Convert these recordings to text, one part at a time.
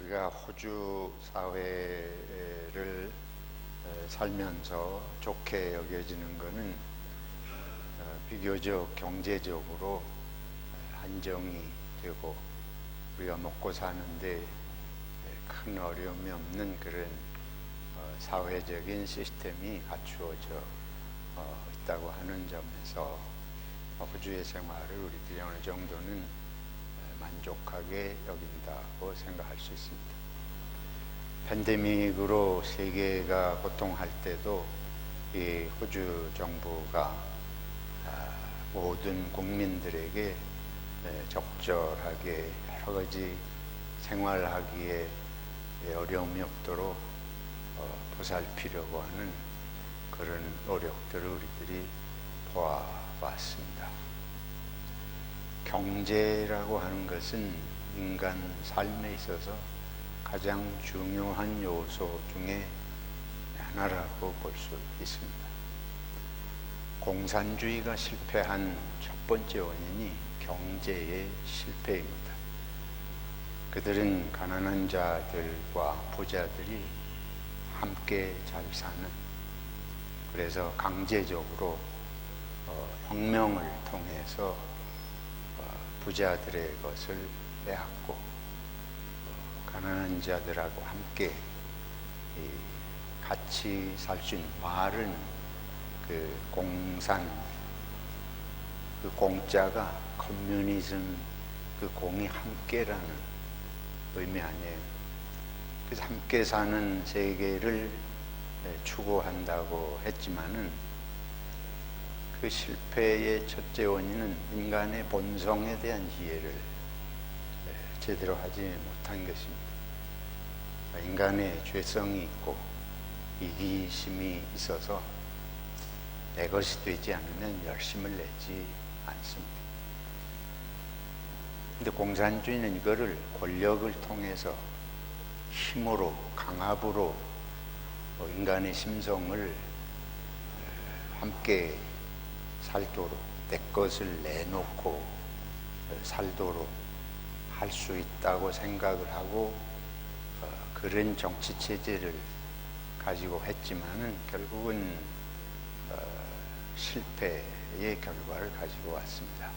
우리가 호주 사회를 살면서 좋게 여겨지는 것은 비교적 경제적으로 안정이 되고 우리가 먹고 사는데 큰 어려움이 없는 그런 사회적인 시스템이 갖추어져 있다고 하는 점에서 호주의 생활을 우리들이 어느 정도는 만족하게 여긴다고 생각할 수 있습니다. 팬데믹으로 세계가 고통할 때도 이 호주 정부가 모든 국민들에게 적절하게 여러 가지 생활하기에 어려움이 없도록 보살피려고 하는 그런 노력들을 우리들이 보아왔습니다. 경제라고 하는 것은 인간 삶에 있어서 가장 중요한 요소 중에 하나라고 볼 수 있습니다. 공산주의가 실패한 첫 번째 원인이 경제의 실패입니다. 그들은 가난한 자들과 부자들이 함께 잘 사는, 그래서 강제적으로 혁명을 통해서 부자들의 것을 빼앗고 가난한 자들하고 함께 같이 살 수 있는 바른 그 공산, 그 공자가 커뮤니즘, 그 공이 함께라는 의미 아니에요. 그래서 함께 사는 세계를 추구한다고 했지만은 그 실패의 첫째 원인은 인간의 본성에 대한 이해를 제대로 하지 못한 것입니다. 인간의 죄성이 있고 이기심이 있어서 내 것이 되지 않으면 열심을 내지 않습니다. 근데 공산주의는 이거를 권력을 통해서 힘으로, 강압으로 인간의 심성을 함께 살도록, 내 것을 내놓고 살도록 할 수 있다고 생각을 하고 그런 정치 체제를 가지고 했지만은 결국은 실패의 결과를 가지고 왔습니다.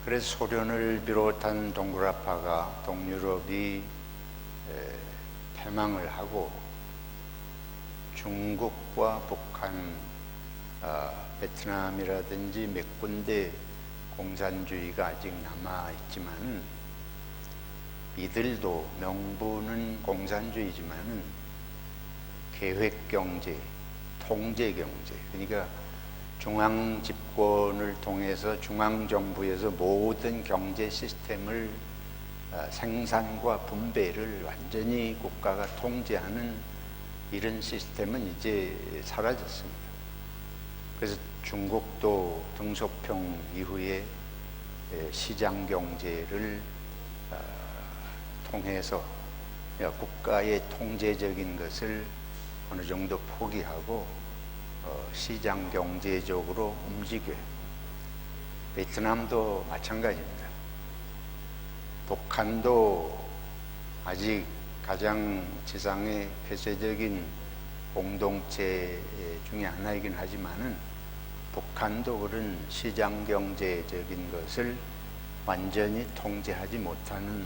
그래서 소련을 비롯한 동구라파가 동유럽이 패망을 하고 중국과 북한, 베트남이라든지 몇 군데 공산주의가 아직 남아있지만은 이들도 명분은 공산주의지만은 계획경제, 통제경제, 그러니까 중앙집권을 통해서 중앙정부에서 모든 경제 시스템을 생산과 분배를 완전히 국가가 통제하는 이런 시스템은 이제 사라졌습니다. 그래서 중국도 등소평 이후에 시장경제를 통해서 국가의 통제적인 것을 어느 정도 포기하고 시장경제적으로 움직여요. 베트남도 마찬가지입니다. 북한도 아직 가장 지상의 폐쇄적인 공동체 중에 하나이긴 하지만은 북한도 그런 시장경제적인 것을 완전히 통제하지 못하는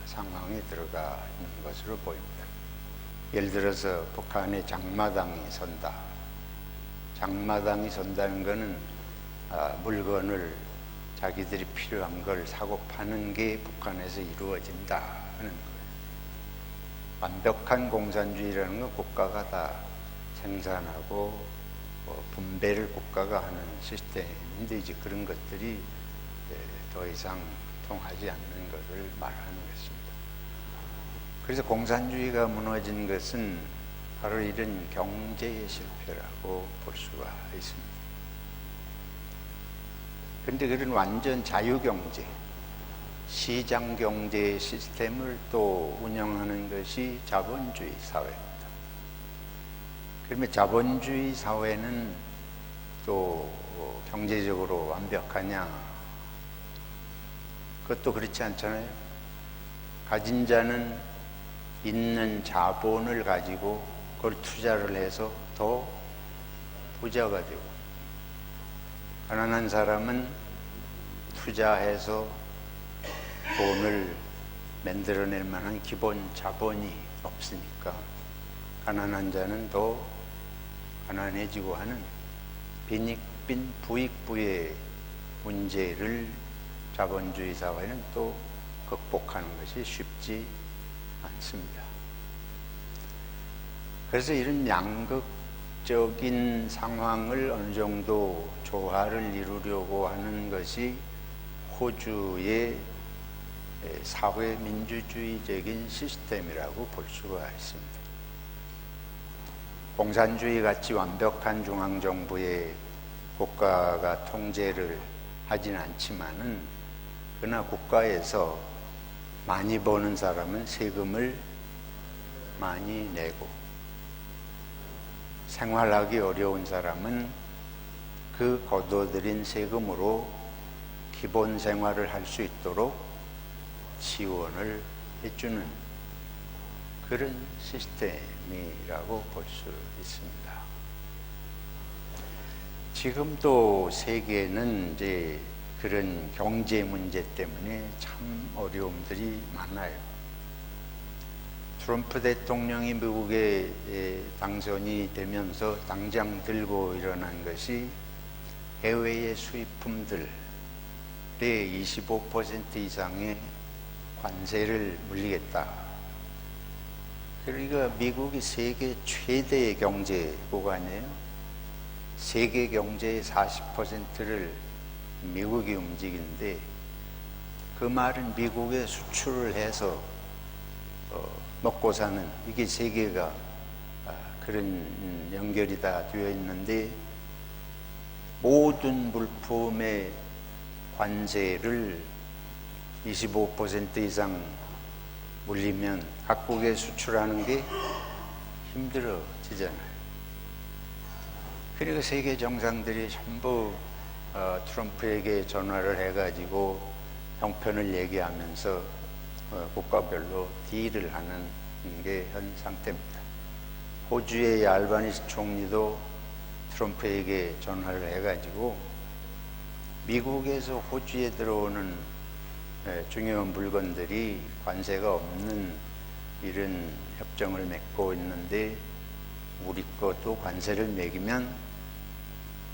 상황에 들어가 있는 것으로 보입니다. 예를 들어서 북한의 장마당이 선다. 장마당이 선다는 것은 물건을 자기들이 필요한 걸 사고 파는 게 북한에서 이루어진다 하는 거예요. 완벽한 공산주의라는 건 국가가 다 생산하고 분배를 국가가 하는 시스템인데 이제 그런 것들이 더 이상 통하지 않는 것을 말하는 것입니다. 그래서 공산주의가 무너진 것은 바로 이런 경제의 실패라고 볼 수가 있습니다. 그런데 그런 완전 자유경제, 시장경제 시스템을 또 운영하는 것이 자본주의 사회입니다. 그러면 자본주의 사회는 또 경제적으로 완벽하냐? 그것도 그렇지 않잖아요. 가진 자는 있는 자본을 가지고 그걸 투자를 해서 더 부자가 되고, 가난한 사람은 투자해서 돈을 만들어낼 만한 기본 자본이 없으니까 가난한 자는 더 가난해지고 하는 빈익빈 부익부의 문제를 자본주의 사회는 또 극복하는 것이 쉽지 않습니다. 그래서 이런 양극적인 상황을 어느 정도 조화를 이루려고 하는 것이 호주의 사회민주주의적인 시스템이라고 볼 수가 있습니다. 공산주의 같이 완벽한 중앙정부의 국가가 통제를 하진 않지만은, 그러나 국가에서 많이 버는 사람은 세금을 많이 내고, 생활하기 어려운 사람은 그 거둬들인 세금으로 기본 생활을 할 수 있도록 지원을 해주는 그런 시스템이라고 볼 수 있습니다. 지금도 세계는 이제 그런 경제 문제 때문에 참 어려움들이 많아요. 트럼프 대통령이 미국에 당선이 되면서 당장 들고 일어난 것이 해외의 수입품들에 25% 이상의 관세를 물리겠다. 그러니까 미국이 세계 최대의 경제국 아니에요? 세계 경제의 40%를 미국이 움직이는데, 그 말은 미국에 수출을 해서 먹고 사는, 이게 세계가 그런 연결이 다 되어 있는데, 모든 물품의 관세를 25% 이상 물리면 각국에 수출하는 게 힘들어지잖아요. 그리고 세계 정상들이 전부 트럼프에게 전화를 해가지고 형편을 얘기하면서 국가별로 딜을 하는 게 현 상태입니다. 호주의 알바니스 총리도 트럼프에게 전화를 해가지고 미국에서 호주에 들어오는 중요한 물건들이 관세가 없는 이런 협정을 맺고 있는데, 우리 것도 관세를 매기면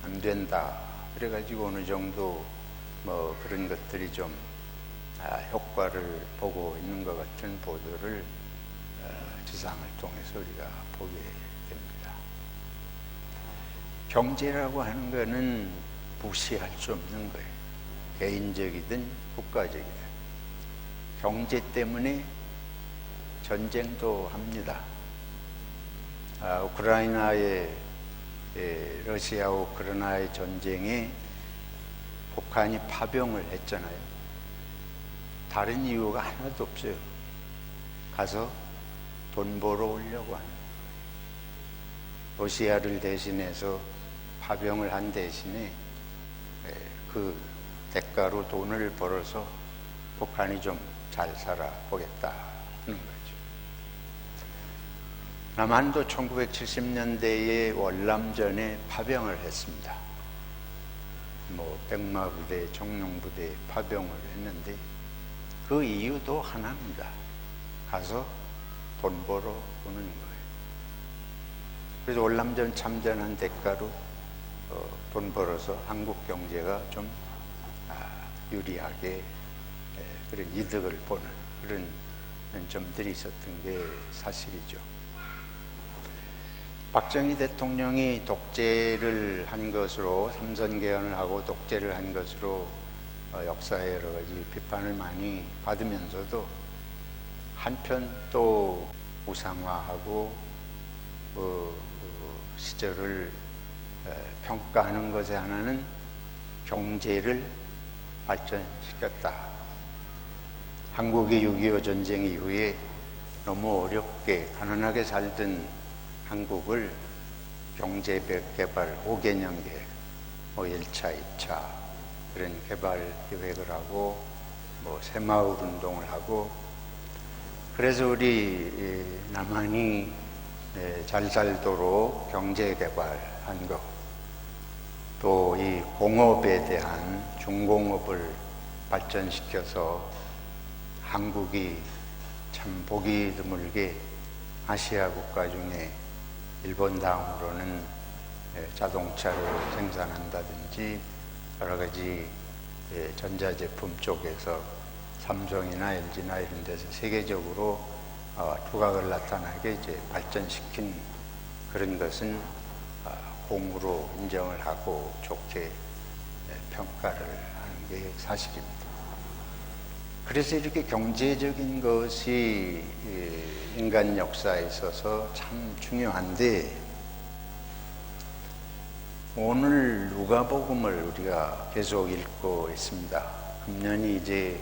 안 된다. 그래가지고 어느 정도 그런 것들이 좀 효과를 보고 있는 것 같은 보도를 지상을 통해서 우리가 보게 됩니다. 경제라고 하는 것은 무시할 수 없는 거예요. 개인적이든 국가적이든. 경제 때문에 전쟁도 합니다. 러시아와 우크라이나의 전쟁에 북한이 파병을 했잖아요. 다른 이유가 하나도 없어요. 가서 돈 벌어 오려고 하는. 러시아를 대신해서 파병을 한 대신에 그 대가로 돈을 벌어서 북한이 좀 잘 살아보겠다 하는 거죠. 남한도 1970년대에 월남전에 파병을 했습니다. 백마부대, 청룡부대 파병을 했는데, 그 이유도 하나입니다. 가서 돈 벌어 오는 거예요. 그래서 월남전 참전한 대가로 돈 벌어서 한국 경제가 좀 유리하게 그런 이득을 보는 그런 점들이 있었던 게 사실이죠. 박정희 대통령이 독재를 한 것으로, 삼선 개헌을 하고 독재를 한 것으로 역사에 여러 가지 비판을 많이 받으면서도 한편 또 우상화하고 시절을 평가하는 것에 하나는 경제를 발전시켰다. 한국의 6.25 전쟁 이후에 너무 어렵게 가난하게 살던 한국을 경제 개발 5개년 계획, 1차, 2차 그런 개발 계획을 하고 새마을 운동을 하고 그래서 우리 남한이 잘 살도록 경제 개발한 것, 또 이 공업에 대한 중공업을 발전시켜서 한국이 참 보기 드물게 아시아 국가 중에 일본 다음으로는 자동차를 생산한다든지 여러 가지 전자제품 쪽에서 삼성이나 LG나 이런 데서 세계적으로 두각을 나타나게 이제 발전시킨 그런 것은 공으로 인정을 하고 좋게 평가를 하는 게 사실입니다. 그래서 이렇게 경제적인 것이 인간 역사에 있어서 참 중요한데, 오늘 누가복음을 우리가 계속 읽고 있습니다. 금년이 이제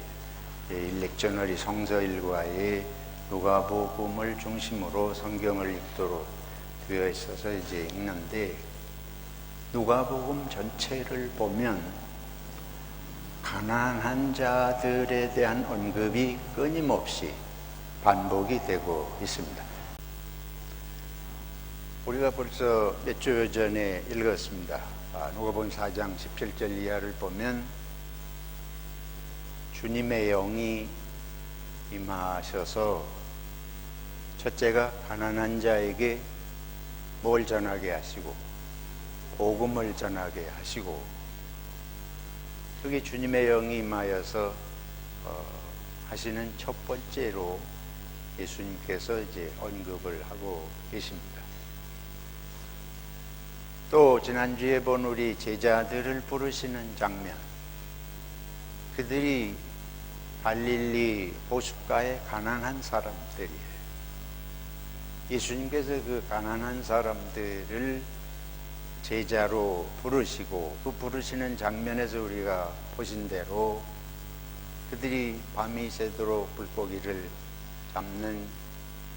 일렉셔너리 성서일과의 누가복음을 중심으로 성경을 읽도록 되어 있어서 이제 읽는데, 누가복음 전체를 보면 가난한 자들에 대한 언급이 끊임없이 반복이 되고 있습니다. 우리가 벌써 몇 주 전에 읽었습니다. 누가복음 4장 17절 이하를 보면 주님의 영이 임하셔서 첫째가 가난한 자에게 뭘 전하게 하시고 복음을 전하게 하시고, 그게 주님의 영이 임하여서 하시는 첫 번째로 예수님께서 이제 언급을 하고 계십니다. 또 지난주에 본 우리 제자들을 부르시는 장면, 그들이 갈릴리 호숫가의 가난한 사람들이에요. 예수님께서 그 가난한 사람들을 제자로 부르시고, 그 부르시는 장면에서 우리가 보신 대로 그들이 밤이 새도록 물고기를 잡는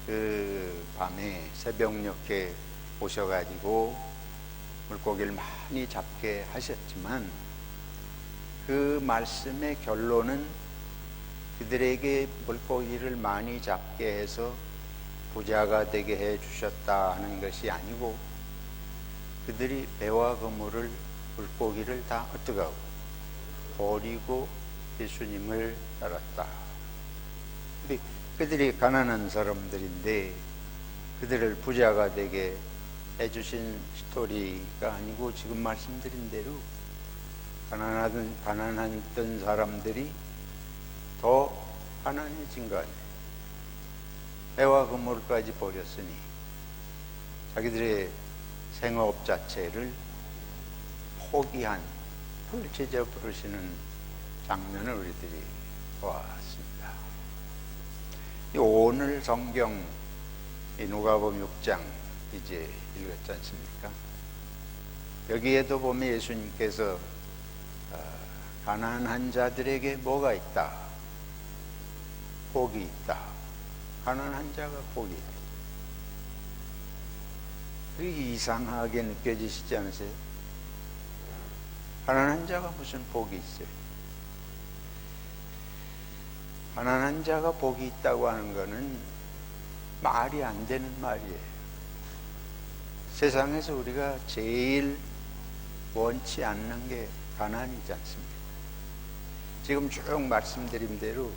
그 밤에 새벽녘에 오셔가지고 물고기를 많이 잡게 하셨지만, 그 말씀의 결론은 그들에게 물고기를 많이 잡게 해서 부자가 되게 해 주셨다 하는 것이 아니고, 그들이 배와 그물을, 물고기를 다 어떻게 하고 버리고 예수님을 따랐다. 그들이 가난한 사람들인데 그들을 부자가 되게 해주신 스토리가 아니고, 지금 말씀드린 대로 가난했던 사람들이 더 가난해진 거 아니에요. 배와 그물까지 버렸으니 자기들의 생업 자체를 포기한 그걸 제자 부르시는 장면을 우리들이 보았습니다. 오늘 성경 누가복음 6장 이제 읽었지 않습니까? 여기에도 보면 예수님께서 가난한 자들에게 뭐가 있다? 복이 있다. 가난한 자가 복이 있다. 그게 이상하게 느껴지시지 않으세요? 가난한 자가 무슨 복이 있어요? 가난한 자가 복이 있다고 하는 것은 말이 안 되는 말이에요. 세상에서 우리가 제일 원치 않는 게 가난이지 않습니까? 지금 쭉 말씀드린 대로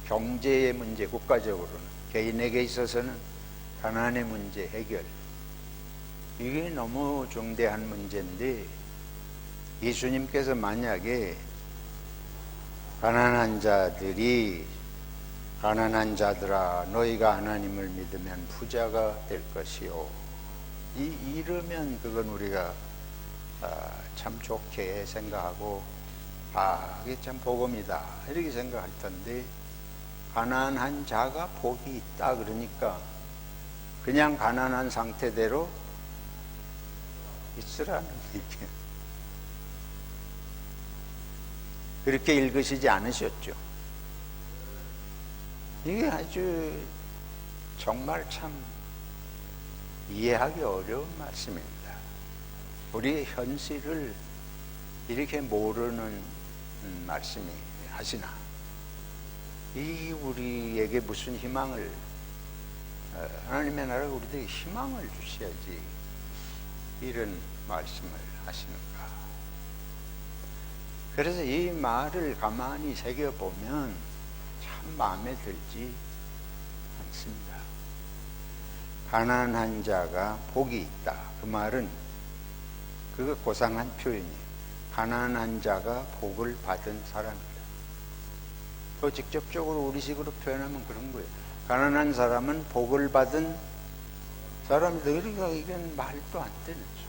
경제의 문제, 국가적으로는, 개인에게 있어서는 가난의 문제 해결, 이게 너무 중대한 문제인데, 예수님께서 만약에 가난한 자들이 가난한 자들아 너희가 하나님을 믿으면 부자가 될 것이요, 이러면 그건 우리가 참 좋게 생각하고 이게 참 복음이다 이렇게 생각할 텐데, 가난한 자가 복이 있다 그러니까 그냥 가난한 상태대로 있으라는 얘기예요. 그렇게 읽으시지 않으셨죠? 이게 아주 정말 참 이해하기 어려운 말씀입니다. 우리의 현실을 이렇게 모르는 말씀이 하시나. 이 우리에게 무슨 희망을, 하나님의 나라가 우리에게 희망을 주셔야지 이런 말씀을 하시는가. 그래서 이 말을 가만히 새겨보면 참 마음에 들지 않습니다. 가난한 자가 복이 있다. 그 말은 그거 고상한 표현이에요. 가난한 자가 복을 받은 사람이다. 더 직접적으로 우리식으로 표현하면 그런 거예요. 가난한 사람은 복을 받은 사람이다. 그러니까 이건 말도 안 되는 소리.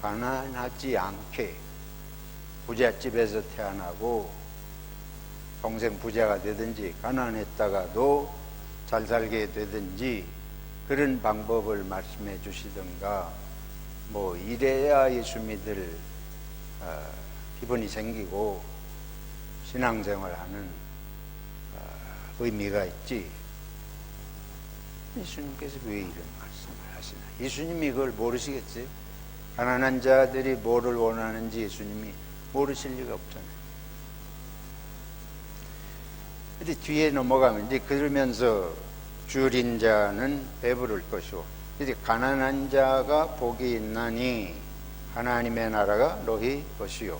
가난하지 않게 부잣집에서 태어나고 평생 부자가 되든지 가난했다가도 잘 살게 되든지 그런 방법을 말씀해 주시던가, 뭐 이래야 예수 믿을 기분이 생기고 신앙생활하는 의미가 있지. 예수님께서 왜 이런 말씀을 하시나? 예수님이 그걸 모르시겠어요? 가난한 자들이 뭐를 원하는지 예수님이 모르실 리가 없잖아요. 근데 뒤에 넘어가면 이제 그러면서 줄인 자는 배부를 것이고, 이제 가난한 자가 복이 있나니 하나님의 나라가 너희 것이요.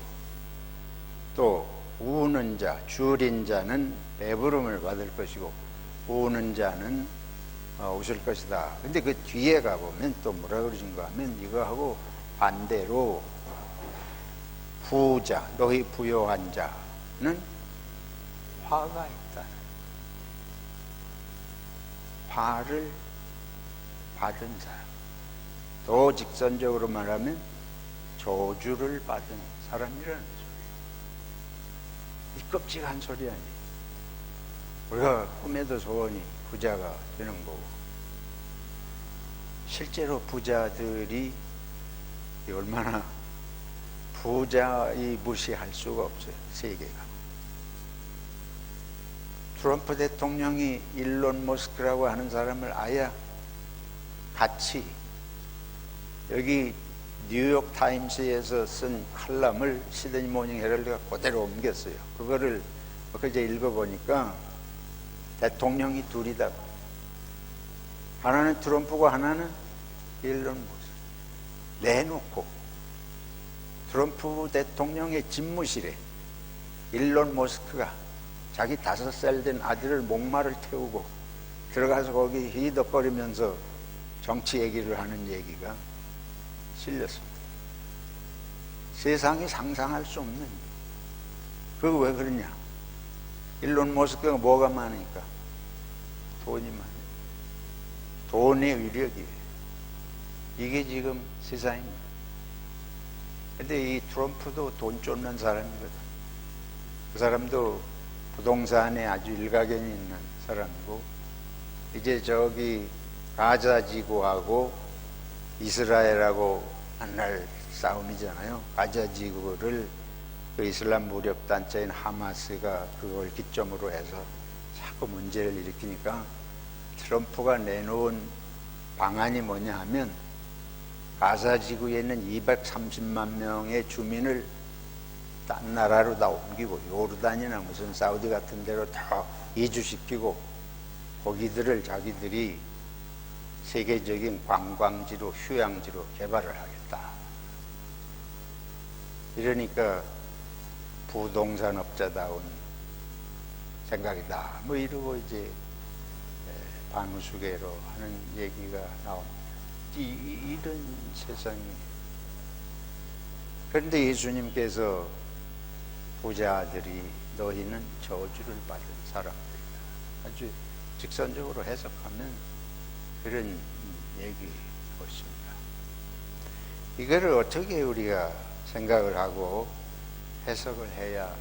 또 우는 자, 줄인 자는 배부름을 받을 것이고 우는 자는 웃을 것이다. 근데 그 뒤에 가보면 또 뭐라 그러신가 하면 이거하고 반대로 부자, 너희 부요한 자는 화가 있다. 화를 받은 사람. 더 직선적으로 말하면 저주를 받은 사람이라는 소리. 이 끔찍한 소리 아니에요. 우리가 꿈에도 소원이 부자가 되는 거고, 실제로 부자들이 얼마나 부자이 무시할 수가 없어요. 세계가. 트럼프 대통령이 일론 머스크라고 하는 사람을 아예 같이 여기 뉴욕 타임스에서 쓴 칼럼을 시드니 모닝 헤럴드가 그대로 옮겼어요. 그거를 그제 읽어보니까 대통령이 둘이다. 하나는 트럼프고 하나는 일론 머스크. 내놓고 트럼프 대통령의 집무실에 일론 머스크가 자기 5살 된 아들을 목마를 태우고 들어가서 거기 히덕거리면서 정치 얘기를 하는 얘기가 실렸습니다. 세상이 상상할 수 없는. 그거 왜 그러냐? 일론 머스크가 뭐가 많으니까? 돈이 많아요. 돈의 위력이에요. 이게 지금 세상입니다. 근데 이 트럼프도 돈 쫓는 사람이거든. 그 사람도 부동산에 아주 일가견이 있는 사람이고, 이제 저기 가자 지구하고 이스라엘하고 한날 싸움이잖아요. 가자 지구를 그 이슬람 무력 단체인 하마스가 그걸 기점으로 해서 자꾸 문제를 일으키니까 트럼프가 내놓은 방안이 뭐냐 하면 가자 지구에 있는 230만 명의 주민을 딴 나라로 다 옮기고 요르단이나 무슨 사우디 같은 데로 다 이주시키고 거기들을 자기들이 세계적인 관광지로 휴양지로 개발을 하겠다. 이러니까 부동산업자다운 생각이다. 뭐 이러고 이제 반우스개로 하는 얘기가 나옵니다. 이런 세상이. 그런데 예수님께서 부자들이 너희는 저주를 받은 사람들이다. 아주 직선적으로 해석하면 그런 얘기 것입니다. 이거를 어떻게 우리가 생각을 하고 해석을 해야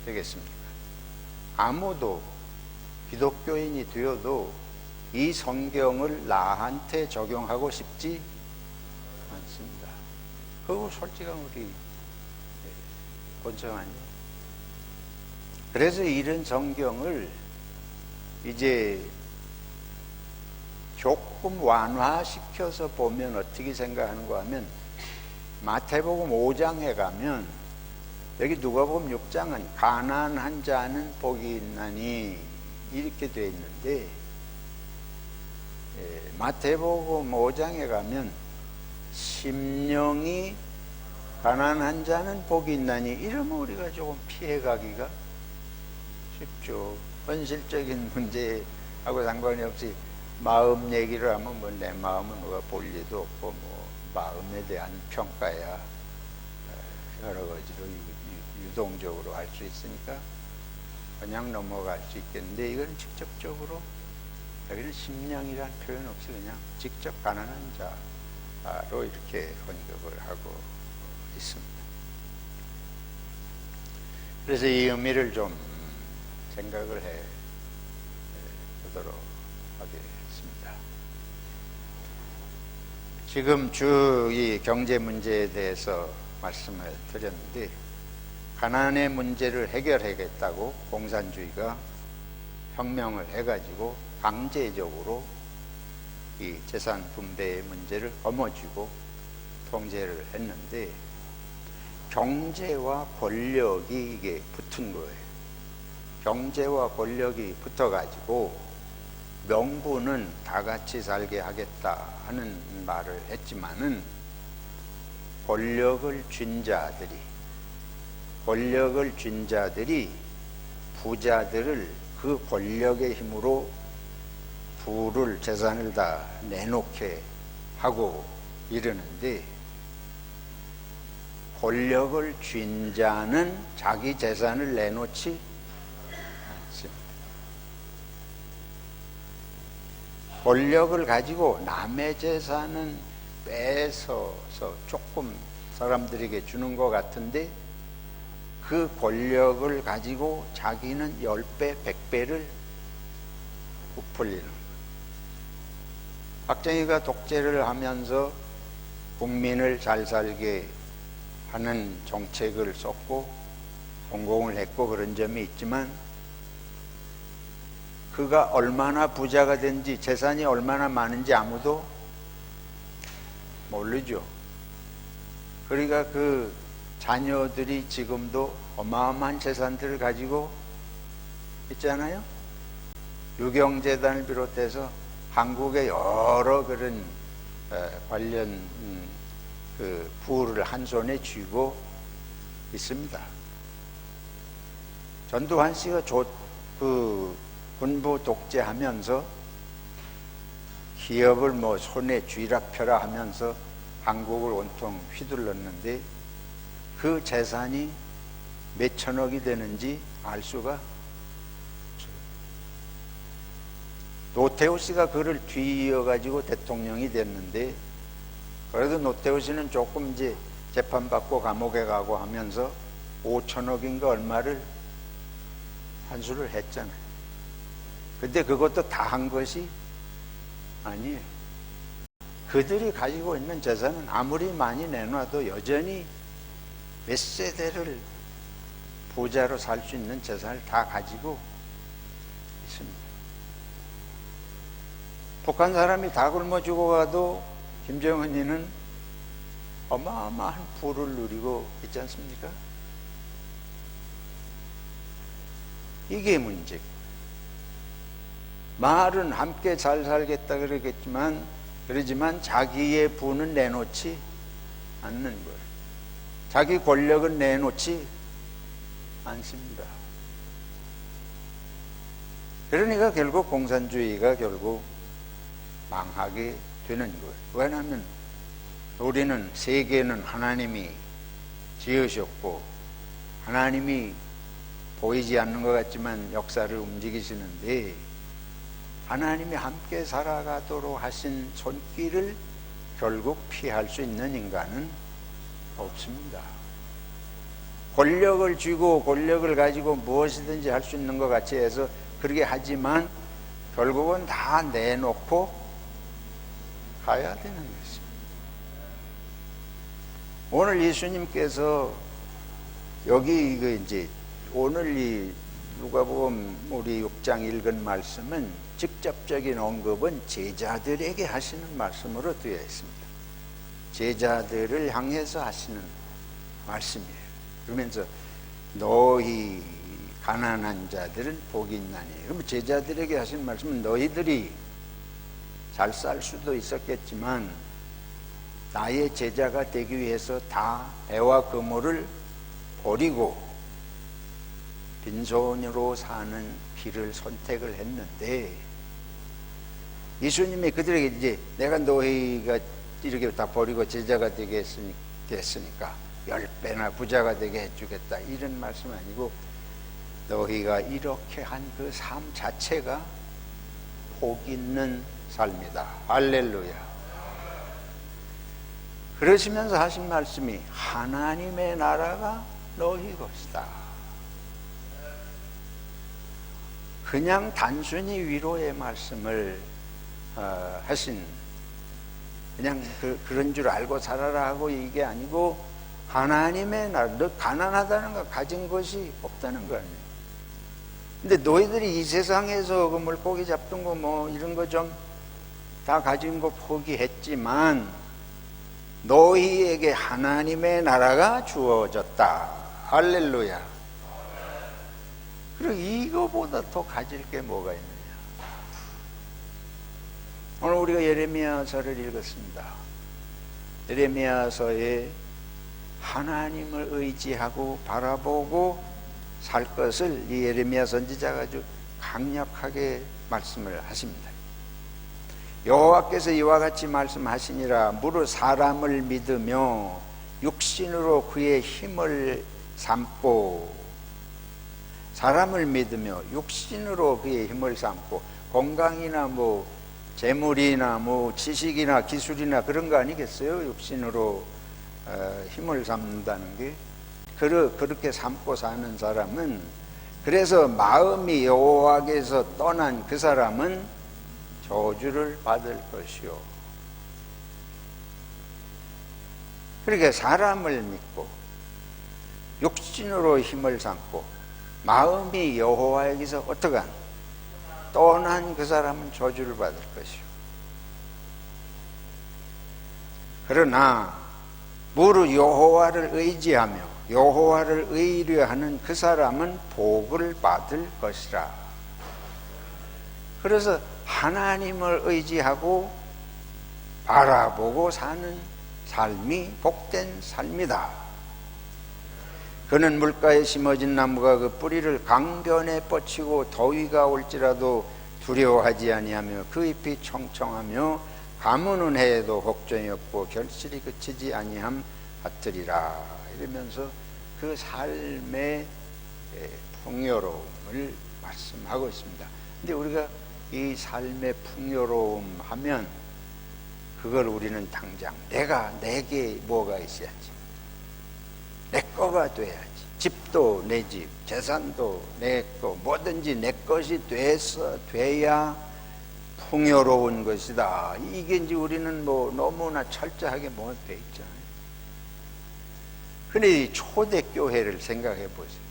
되겠습니까? 아무도 기독교인이 되어도 이 성경을 나한테 적용하고 싶지 않습니다. 그거 솔직한 우리 본성 아니에요. 그래서 이런 성경을 이제 조금 완화시켜서 보면 어떻게 생각하는가 하면 마태복음 5장에 가면 여기 누가복음 6장은 가난한 자는 복이 있나니 이렇게 되어 있는데, 마태복음 5장에 가면 심령이 가난한 자는 복이 있나니 이러면 우리가 조금 피해가기가 쉽죠. 현실적인 문제하고 상관이 없이 마음 얘기를 하면 뭐 내 마음은 누가 볼 리도 없고 뭐 마음에 대한 평가야 여러 가지로 유동적으로 할 수 있으니까 그냥 넘어갈 수 있겠는데, 이건 직접적으로 여기는 심령이란 표현 없이 그냥 직접 가난한 자로 이렇게 언급을 하고 있습니다. 그래서 이 의미를 좀 생각을 해 보도록 하겠습니다. 지금 쭉 이 경제 문제에 대해서 말씀을 드렸는데, 가난의 문제를 해결하겠다고 공산주의가 혁명을 해가지고 강제적으로 이 재산 분배의 문제를 거머쥐고 통제를 했는데, 경제와 권력이 이게 붙은 거예요. 경제와 권력이 붙어가지고 명분은 다 같이 살게 하겠다 하는 말을 했지만은, 권력을 쥔 자들이 부자들을 그 권력의 힘으로 부를, 재산을 다 내놓게 하고 이러는데, 권력을 쥔 자는 자기 재산을 내놓지 않습니다. 권력을 가지고 남의 재산은 뺏어서 조금 사람들에게 주는 것 같은데, 그 권력을 가지고 자기는 10배, 100배를 부풀리는 거예요. 박정희가 독재를 하면서 국민을 잘 살게 하는 정책을 썼고 성공을 했고 그런 점이 있지만, 그가 얼마나 부자가 된지, 재산이 얼마나 많은지 아무도 모르죠. 그러니까 그 자녀들이 지금도 어마어마한 재산들을 가지고 있잖아요. 유경재단을 비롯해서 한국의 여러 그런 관련 그 부를 한 손에 쥐고 있습니다. 전두환 씨가 그 군부 독재하면서 기업을 뭐 손에 쥐라 펴라 하면서 한국을 온통 휘둘렀는데, 그 재산이 몇 천억이 되는지 알 수가 없어요. 노태우 씨가 그를 뒤이어가지고 대통령이 됐는데, 그래도 노태우 씨는 조금 이제 재판받고 감옥에 가고 하면서 5천억인가 얼마를 환수를 했잖아요. 근데 그것도 다 한 것이 아니에요. 그들이 가지고 있는 재산은 아무리 많이 내놔도 여전히 몇 세대를 부자로 살 수 있는 재산을 다 가지고 있습니다. 북한 사람이 다 굶어 죽어가도 김정은이는 어마어마한 부를 누리고 있지 않습니까? 이게 문제고, 말은 함께 잘 살겠다 그러지만 자기의 부는 내놓지 않는 거예요. 자기 권력은 내놓지 않습니다. 그러니까 결국 공산주의가 결국 망하게 되는 거예요. 왜냐하면 우리는, 세계는 하나님이 지으셨고 하나님이 보이지 않는 것 같지만 역사를 움직이시는데, 하나님이 함께 살아가도록 하신 손길을 결국 피할 수 있는 인간은 없습니다. 권력을 쥐고 권력을 가지고 무엇이든지 할 수 있는 것 같이 해서 그렇게 하지만 결국은 다 내놓고 가야 되는 것입니다. 오늘 예수님께서 여기 이제 오늘 이 누가복음 우리 6장 읽은 말씀은 직접적인 언급은 제자들에게 하시는 말씀으로 되어 있습니다. 제자들을 향해서 하시는 말씀이에요. 그러면서 너희 가난한 자들은 복이 있나니. 그럼 제자들에게 하신 말씀은 너희들이 잘 살 수도 있었겠지만 나의 제자가 되기 위해서 다 배와 그물을 버리고 빈손으로 사는 길을 선택을 했는데, 예수님이 그들에게 이제 내가 너희가 이렇게 다 버리고 제자가 되게 됐으니까 10배나 부자가 되게 해주겠다, 이런 말씀 아니고 너희가 이렇게 한 그 삶 자체가 복 있는 삶이다. 할렐루야. 그러시면서 하신 말씀이 하나님의 나라가 너희 것이다. 그냥 단순히 위로의 말씀을 하신, 그냥 그런 줄 알고 살아라 하고 이게 아니고, 하나님의 나라, 너 가난하다는 거, 가진 것이 없다는 거 아니에요. 근데 너희들이 이 세상에서 그 물고기 잡던 거 뭐 이런 거 좀 다 가진 거 포기했지만 너희에게 하나님의 나라가 주어졌다. 할렐루야. 그리고 이거보다 더 가질 게 뭐가 있느냐. 오늘 우리가 예레미야서를 읽었습니다. 예레미야서에 하나님을 의지하고 바라보고 살 것을 이 예레미야 선지자가 아주 강력하게 말씀을 하십니다. 여호와께서 이와 같이 말씀하시니라. 무릇 사람을 믿으며 육신으로 그의 힘을 삼고, 사람을 믿으며 육신으로 그의 힘을 삼고, 건강이나 뭐 재물이나 뭐 지식이나 기술이나 그런 거 아니겠어요? 육신으로 힘을 삼는다는 게. 그렇게 삼고 사는 사람은, 그래서 마음이 여호와께서 떠난 그 사람은 저주를 받을 것이요. 그러니까 사람을 믿고 육신으로 힘을 삼고 마음이 여호와에게서 어떠한 떠난 그 사람은 저주를 받을 것이요. 그러나 무릇 여호와를 의지하며 여호와를 의뢰하는 그 사람은 복을 받을 것이라. 그래서 하나님을 의지하고 바라보고 사는 삶이 복된 삶이다. 그는 물가에 심어진 나무가 그 뿌리를 강변에 뻗치고 더위가 올지라도 두려워하지 아니하며 그 잎이 청청하며 가무는 해에도 걱정이 없고 결실이 그치지 아니함 같으리라. 이러면서 그 삶의 풍요로움을 말씀하고 있습니다. 근데 우리가 이 삶의 풍요로움 하면 그걸 우리는 당장 내게 뭐가 있어야지, 내 거가 돼야지, 집도 내 집, 재산도 내 거, 뭐든지 내 것이 돼야 풍요로운 것이다. 이게 이제 우리는 뭐 너무나 철저하게 뭐 돼 있잖아요. 근데 이 초대교회를 생각해 보세요.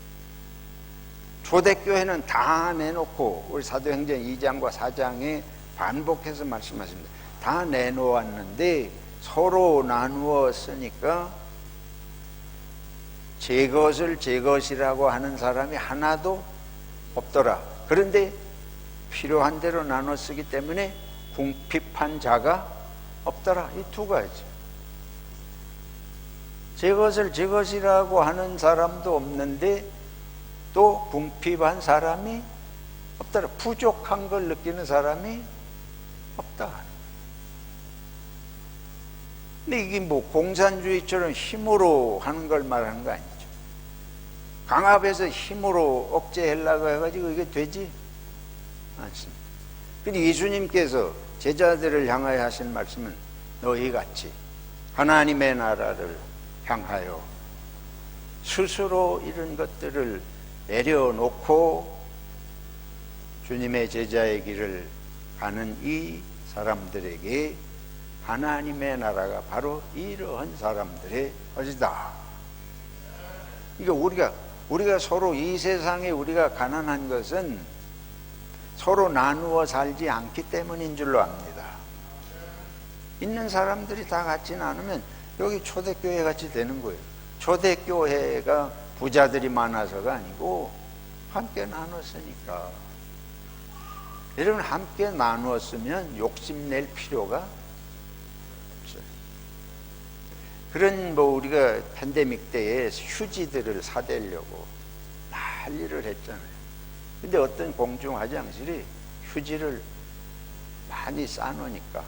초대교회는 다 내놓고, 우리 사도행전 2장과 4장에 반복해서 말씀하십니다. 다 내놓았는데 서로 나누었으니까 제 것을 제 것이라고 하는 사람이 하나도 없더라. 그런데 필요한 대로 나눠 쓰기 때문에 궁핍한 자가 없더라. 이 두 가지. 제 것을 제 것이라고 하는 사람도 없는데 또 궁핍한 사람이 없더라. 부족한 걸 느끼는 사람이 없다. 근데 이게 뭐 공산주의처럼 힘으로 하는 걸 말하는 거 아니죠. 강압해서 힘으로 억제하려고 해가지고 이게 되지 않습니다. 근데 예수님께서 제자들을 향하여 하신 말씀은 너희 같이 하나님의 나라를 향하여 스스로 이런 것들을 내려놓고 주님의 제자의 길을 가는 이 사람들에게 하나님의 나라가 바로 이러한 사람들의 것이다. 그러니까 우리가 서로 이 세상에 우리가 가난한 것은 서로 나누어 살지 않기 때문인 줄로 압니다. 있는 사람들이 다 같이 나누면 여기 초대교회 같이 되는 거예요. 초대교회가 부자들이 많아서가 아니고 함께 나눴으니까. 여러분, 함께 나누었으면 욕심낼 필요가 없어요. 그런 우리가 팬데믹 때에 휴지들을 사대려고 난리를 했잖아요. 근데 어떤 공중 화장실이 휴지를 많이 싸놓으니까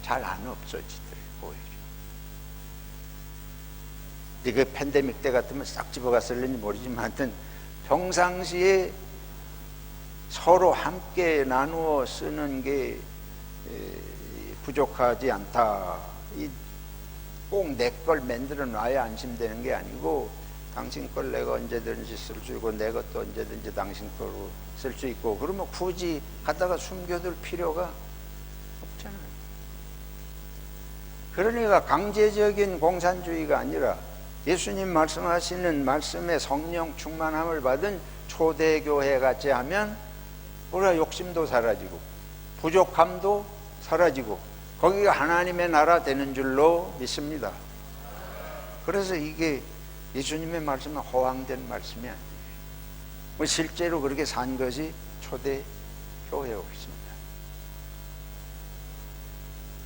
잘 안 없어지더라고요. 그 팬데믹 때 같으면 싹 집어갔을는지 모르지만 하여튼 평상시에 서로 함께 나누어 쓰는 게 부족하지 않다. 꼭 내 걸 만들어 놔야 안심되는 게 아니고 당신 걸 내가 언제든지 쓸 수 있고 내 것도 언제든지 당신 거로 쓸 수 있고, 그러면 굳이 갖다가 숨겨둘 필요가 없잖아요. 그러니까 강제적인 공산주의가 아니라 예수님 말씀하시는 말씀에 성령 충만함을 받은 초대교회 같이 하면 우리가 욕심도 사라지고 부족함도 사라지고 거기가 하나님의 나라 되는 줄로 믿습니다. 그래서 이게 예수님의 말씀은 허황된 말씀이 아니에요. 실제로 그렇게 산 것이 초대교회였습니다.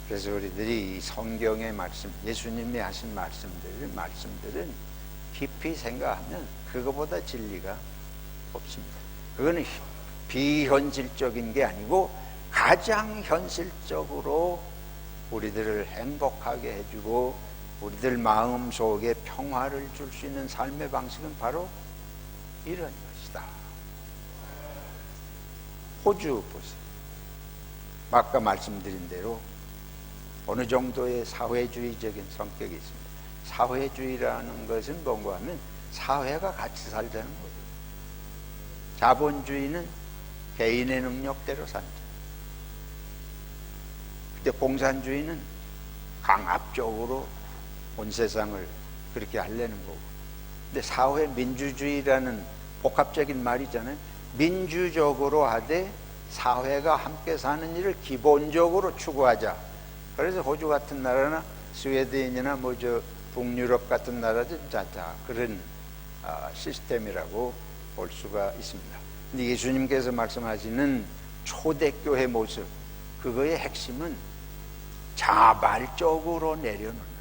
그래서 우리들이 이 성경의 말씀, 예수님이 하신 말씀들은 깊이 생각하면 그거보다 진리가 없습니다. 그거는 비현실적인 게 아니고 가장 현실적으로 우리들을 행복하게 해주고 우리들 마음속에 평화를 줄 수 있는 삶의 방식은 바로 이런 것이다. 호주 보세요. 아까 말씀드린 대로 어느 정도의 사회주의적인 성격이 있습니다. 사회주의라는 것은 뭔가 하면 사회가 같이 살자는 거예요. 자본주의는 개인의 능력대로 산다. 근데 공산주의는 강압적으로 온 세상을 그렇게 하려는 거고. 근데 사회 민주주의라는 복합적인 말이잖아요. 민주적으로 하되 사회가 함께 사는 일을 기본적으로 추구하자. 그래서 호주 같은 나라나 스웨덴이나 북유럽 같은 나라들 그런 시스템이라고 볼 수가 있습니다. 근데 예수님께서 말씀하시는 초대교회 모습, 그거의 핵심은 자발적으로 내려놓는,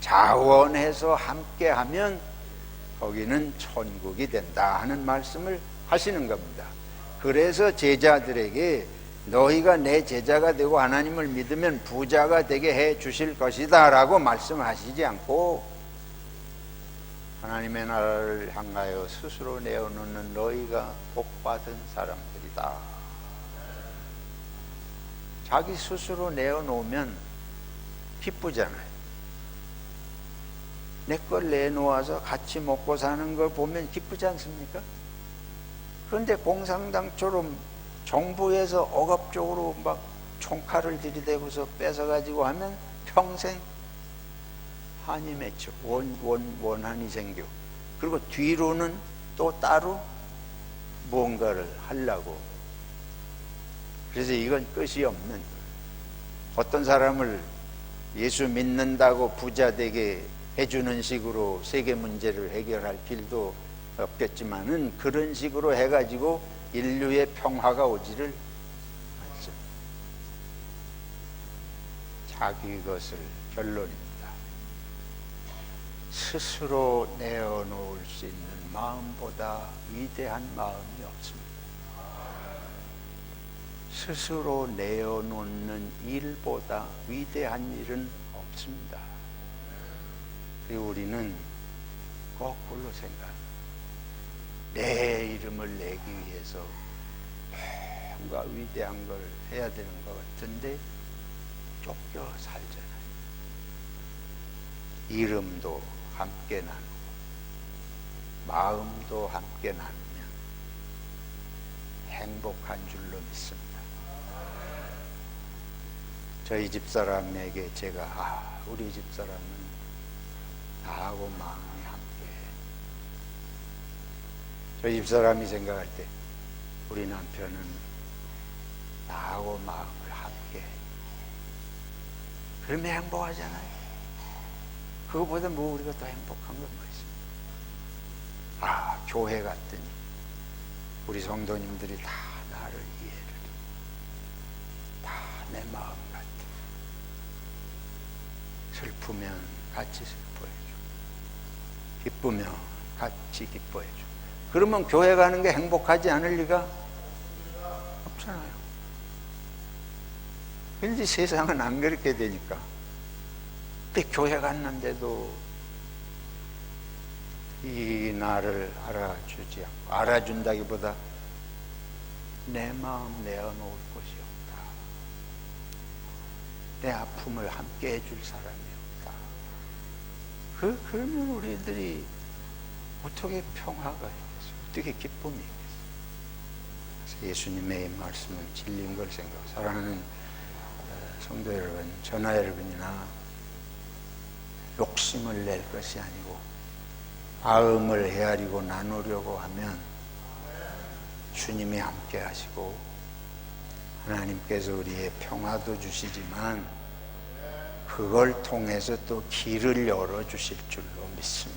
자원해서 함께하면 거기는 천국이 된다 하는 말씀을 하시는 겁니다. 그래서 제자들에게 너희가 내 제자가 되고 하나님을 믿으면 부자가 되게 해 주실 것이다 라고 말씀하시지 않고 하나님의 나라를 향하여 스스로 내어놓는 너희가 복받은 사람들이다. 자기 스스로 내어놓으면 기쁘잖아요. 내 걸 내놓아서 같이 먹고 사는 걸 보면 기쁘지 않습니까? 그런데 공산당처럼 정부에서 억압적으로 막 총칼을 들이대고서 뺏어가지고 하면 평생 한이 맺혀 원한이 생겨. 그리고 뒤로는 또 따로 무언가를 하려고. 그래서 이건 끝이 없는 거예요. 어떤 사람을 예수 믿는다고 부자 되게 해주는 식으로 세계 문제를 해결할 길도 없겠지만은 그런 식으로 해가지고 인류의 평화가 오지를 않죠. 자기 것을 결론입니다. 스스로 내어놓을 수 있는 마음보다 위대한 마음이 없습니다. 스스로 내어놓는 일보다 위대한 일은 없습니다. 그리고 우리는 거꾸로 생각합니다. 내 이름을 내기 위해서 뭔가 위대한 걸 해야 되는 것 같은데 쫓겨 살잖아요. 이름도 함께 나누고 마음도 함께 나누면 행복한 줄로 믿습니다. 저희 집사람에게 제가 우리 집사람은 나하고 마음이 함께해. 저희 집사람이 생각할 때 우리 남편은 나하고 마음을 함께해. 그러면 행복하잖아요. 그거보다 우리가 더 행복한 건 뭐 있습니까? 교회 갔더니 우리 성도님들이 다 나를 이해를 해. 다 내 마음 같아. 슬프면 같이 슬퍼해줘. 기쁘면 같이 기뻐해줘. 그러면 교회 가는 게 행복하지 않을 리가 없잖아요. 근데 세상은 안 그렇게 되니까. 근데 교회 갔는데도 이 나를 알아주지 않고, 알아준다기보다 내 마음 내어놓을 곳이 없다. 내 아픔을 함께 해줄 사람이 없다. 그러면 우리들이 어떻게 평화가 있겠어? 어떻게 기쁨이 있겠어? 그래서 예수님의 말씀은 진리인 걸 생각하고, 사랑하는 성도 여러분, 전하 여러분이나 욕심을 낼 것이 아니고 마음을 헤아리고 나누려고 하면 주님이 함께 하시고 하나님께서 우리의 평화도 주시지만 그걸 통해서 또 길을 열어주실 줄로 믿습니다.